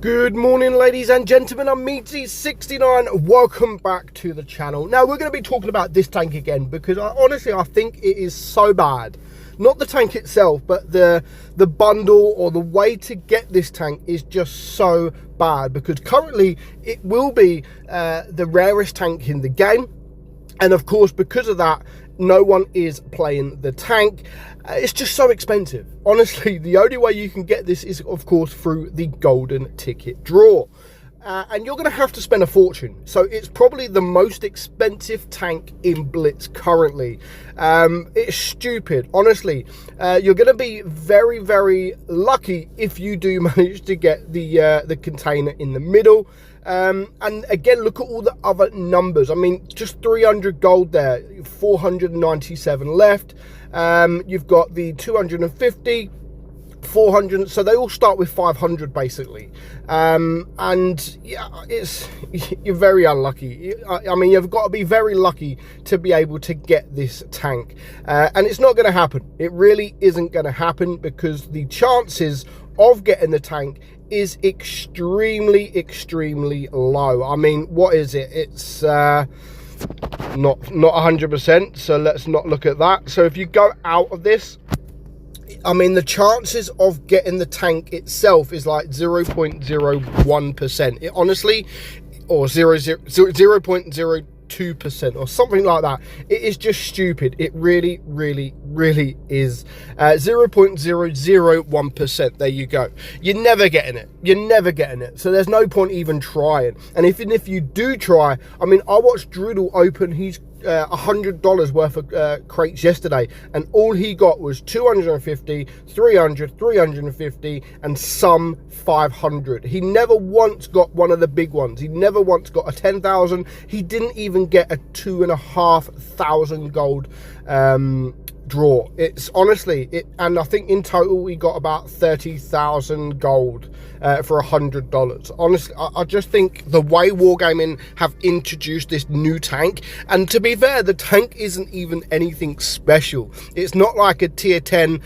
Good morning, ladies and gentlemen. I'm meadsy69. Welcome back to the channel. Now we're going to be talking about this tank again because I think it is so bad. Not the tank itself, but the bundle or the way to get this tank is just so bad, because currently it will be the rarest tank in the game, and of course because of that no one is playing the tank. It's just so expensive. Honestly, the only way you can get this is of course through the golden ticket draw, and you're going to have to spend a fortune. So it's probably the most expensive tank in Blitz currently. It's stupid, honestly. You're going to be very, very lucky if you do manage to get the container in the middle. And again, look at all the other numbers. I mean, just 300 gold there, 497 left. You've got the 250, 400, so they all start with 500 basically. And yeah, you're very unlucky. I mean, you've got to be very lucky to be able to get this tank, and it's not going to happen. It really isn't going to happen, because the chances of getting the tank is extremely low. I mean, what is it? It's not 100%, so let's not look at that. So if you go out of this, I mean, the chances of getting the tank itself is like 0.01%. It honestly, or 0.02% or something like that. It is just stupid. It really is. 0.001%. There you go. You're never getting it. You're never getting it. So there's no point even trying. And even if you do try, I mean, I watched Drudel open his $100 worth of crates yesterday, and all he got was 250, 300, 350, and some 500. He never once got one of the big ones. He never once got a 10,000. He didn't even get a 2,500 gold draw. It's honestly it, and I think in total we got about 30,000 gold for $100. Honestly, I just think the way Wargaming have introduced this new tank, and to be fair, the tank isn't even anything special. It's not like a tier 10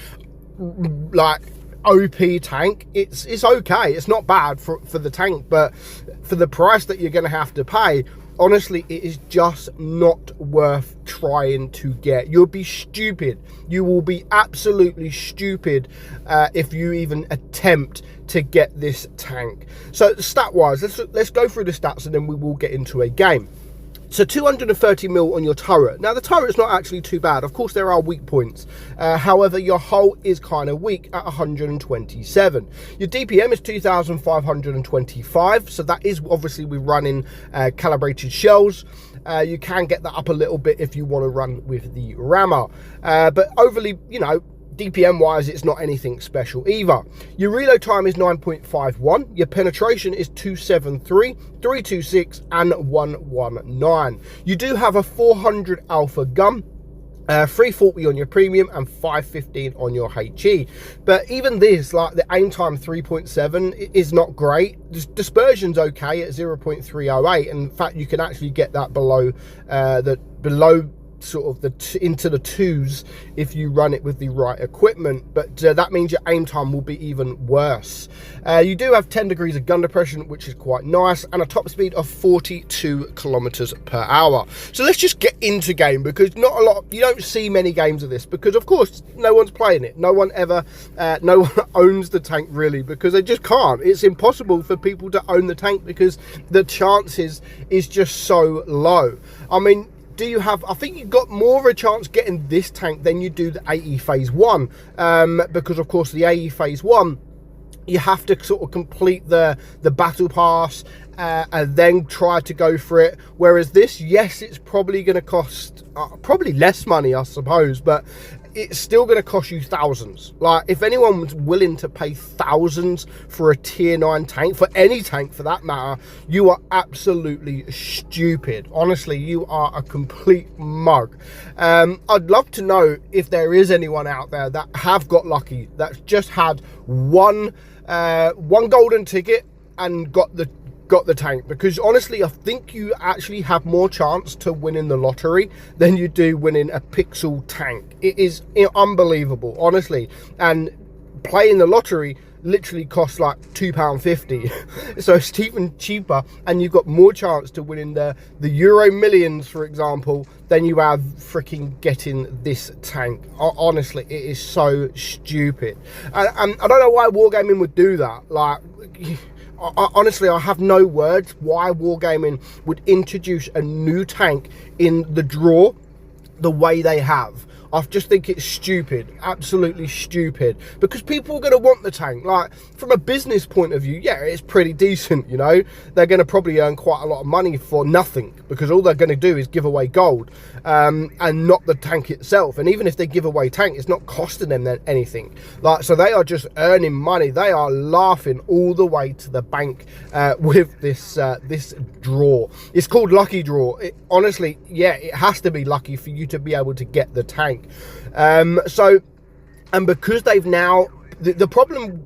like OP tank. It's okay. It's not bad for the tank, but for the price that you're going to have to pay, honestly, it is just not worth trying to get. You'll be stupid. You will be absolutely stupid if you even attempt to get this tank. So stat-wise, let's go through the stats, and then we will get into a game. So 230 mil on your turret. Now the turret's not actually too bad. Of course there are weak points. However, your hull is kind of weak at 127. Your DPM is 2,525. So that is obviously we're running calibrated shells. You can get that up a little bit if you want to run with the rammer. But overly, you know, DPM wise, it's not anything special either. Your reload time is 9.51. Your penetration is 273, 326, and 119. You do have a 400 alpha gun, 340 on your premium, and 515 on your HE. But even this, like the aim time 3.7 is not great. Dispersion's okay at 0.308. In fact, you can actually get that below sort of into the twos if you run it with the right equipment, but that means your aim time will be even worse. You do have 10 degrees of gun depression, which is quite nice, and a top speed of 42 kilometers per hour. So let's just get into game, because not a lot, you don't see many games of this, because of course no one's playing it. No one ever no one owns the tank really, because they just can't. It's impossible for people to own the tank because the chances is just so low. I mean, do you have, I think you've got more of a chance getting this tank than you do the AE phase 1, because of course the AE phase 1 you have to sort of complete the battle pass and then try to go for it, whereas this, yes, it's probably going to cost probably less money I suppose, but it's still going to cost you thousands. Like, if anyone was willing to pay thousands for a tier 9 tank, for any tank for that matter, you are absolutely stupid. Honestly, you are a complete mug. I'd love to know if there is anyone out there that have got lucky, that's just had one golden ticket and got the tank, because honestly I think you actually have more chance to winning the lottery than you do winning a pixel tank. It is unbelievable, honestly. And playing the lottery, literally costs like £2.50. So it's even cheaper, and you've got more chance to winning the Euro Millions, for example, than you have freaking getting this tank. Honestly, it is so stupid. And I don't know why Wargaming would do that. Like, honestly, I have no words why Wargaming would introduce a new tank in the draw the way they have. I just think it's stupid, absolutely stupid, because people are going to want the tank. Like, from a business point of view, yeah, it's pretty decent, you know. They're going to probably earn quite a lot of money for nothing, because all they're going to do is give away gold, and not the tank itself. And even if they give away tank, it's not costing them anything. Like, so they are just earning money. They are laughing all the way to the bank with this this draw. It's called Lucky Draw. Honestly, yeah, it has to be lucky for you to be able to get the tank. So, and because they've now, the problem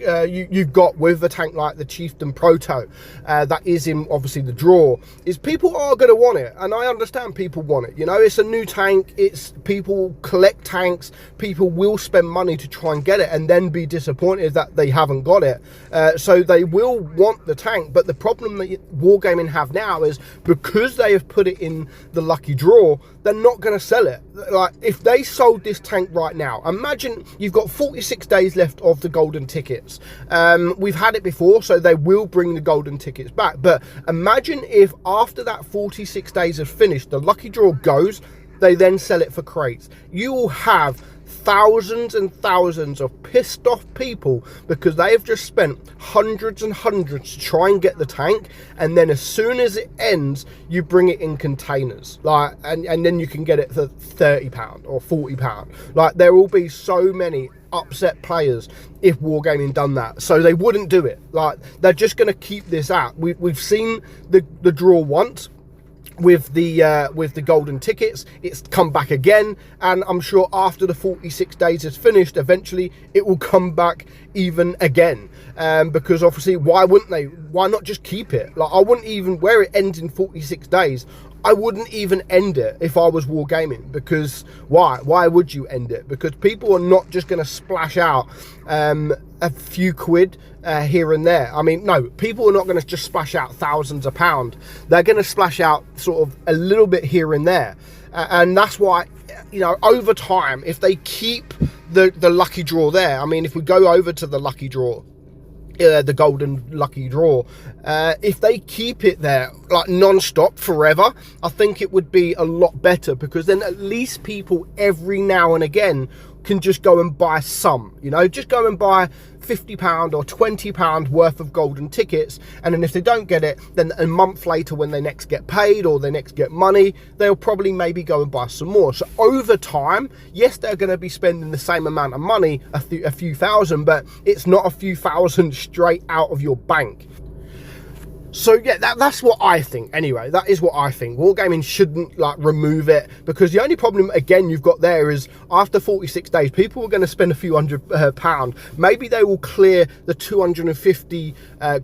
you've got with a tank like the Chieftain Proto that is in obviously the draw, is people are going to want it, and I understand people want it. You know, it's a new tank, it's people collect tanks, people will spend money to try and get it and then be disappointed that they haven't got it, so they will want the tank. But the problem that Wargaming have now is, because they have put it in the lucky draw, they're not going to sell it. Like, if they sold this tank right now, imagine you've got 46 days left of the golden tickets. We've had it before, so they will bring the golden tickets back. But imagine if after that 46 days have finished, the lucky draw goes, they then sell it for crates. You will have thousands and thousands of pissed off people because they have just spent hundreds and hundreds to try and get the tank, and then as soon as it ends, you bring it in containers, like, and then you can get it for £30 or £40. Like, there will be so many upset players if Wargaming done that, so they wouldn't do it. Like, they're just going to keep this out. We've seen the draw once with the golden tickets. It's come back again, and I'm sure after the 46 days is finished, eventually it will come back even again, because obviously, why wouldn't they? Why not just keep it? Like, I wouldn't even, where it ends in 46 days, I wouldn't even end it if I was Wargaming, because why would you end it? Because people are not just going to splash out a few quid here and there. I mean, no, people are not going to just splash out thousands of pounds. They're going to splash out sort of a little bit here and there, and that's why, you know, over time, if they keep the lucky draw there, I mean, if we go over to the lucky draw, the golden lucky draw, if they keep it there like non-stop forever, I think it would be a lot better, because then at least people every now and again can just go and buy some, you know, just go and buy £50 or £20 worth of golden tickets, and then if they don't get it, then a month later when they next get paid or they next get money, they'll probably maybe go and buy some more. So over time, yes, they're going to be spending the same amount of money, a few thousand, but it's not a few thousand straight out of your bank. So yeah, that's what I think. Anyway, that is what I think. Wargaming shouldn't like remove it, because the only problem again you've got there is after 46 days, people are going to spend a few £100. Maybe they will clear the 250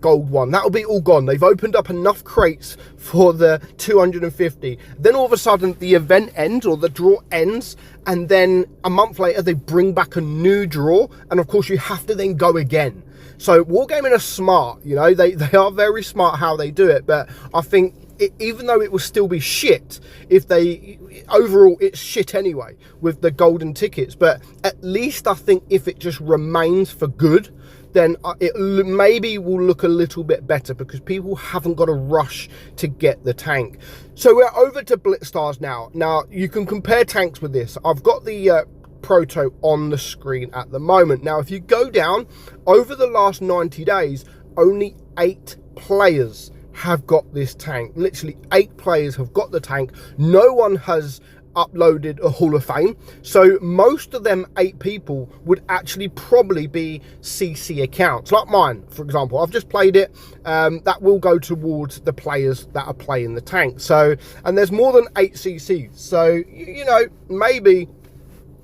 gold one. That'll be all gone. They've opened up enough crates for the 250. Then all of a sudden the event ends, or the draw ends, and then a month later they bring back a new draw, and of course you have to then go again. So Wargaming are smart, you know, they are very smart how they do it, but I think even though it will still be shit, if they, overall it's shit anyway with the golden tickets, but at least I think if it just remains for good, then it maybe will look a little bit better, because people haven't got a rush to get the tank. So we're over to Blitz Stars now. Now you can compare tanks with this. I've got the Proto on the screen at the moment. Now if you go down over the last 90 days, only 8 players have got this tank. Literally 8 players have got the tank. No one has uploaded a Hall of Fame, so most of them 8 people would actually probably be CC accounts, like mine, for example. I've just played it. That will go towards the players that are playing the tank. So, and there's more than 8 CCs, so you know, maybe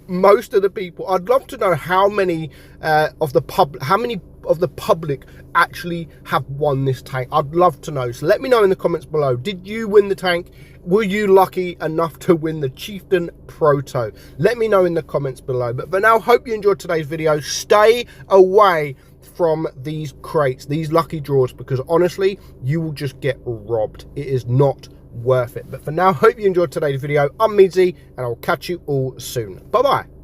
most of the people, I'd love to know how many of the public actually have won this tank. I'd love to know. So let me know in the comments below. Did you win the tank? Were you lucky enough to win the Chieftain Proto? Let me know in the comments below. But for now, hope you enjoyed today's video. Stay away from these crates, these lucky draws, because honestly, you will just get robbed. It is not worth it. But for now, hope you enjoyed today's video. I'm Meadsy, and I'll catch you all soon. Bye-bye.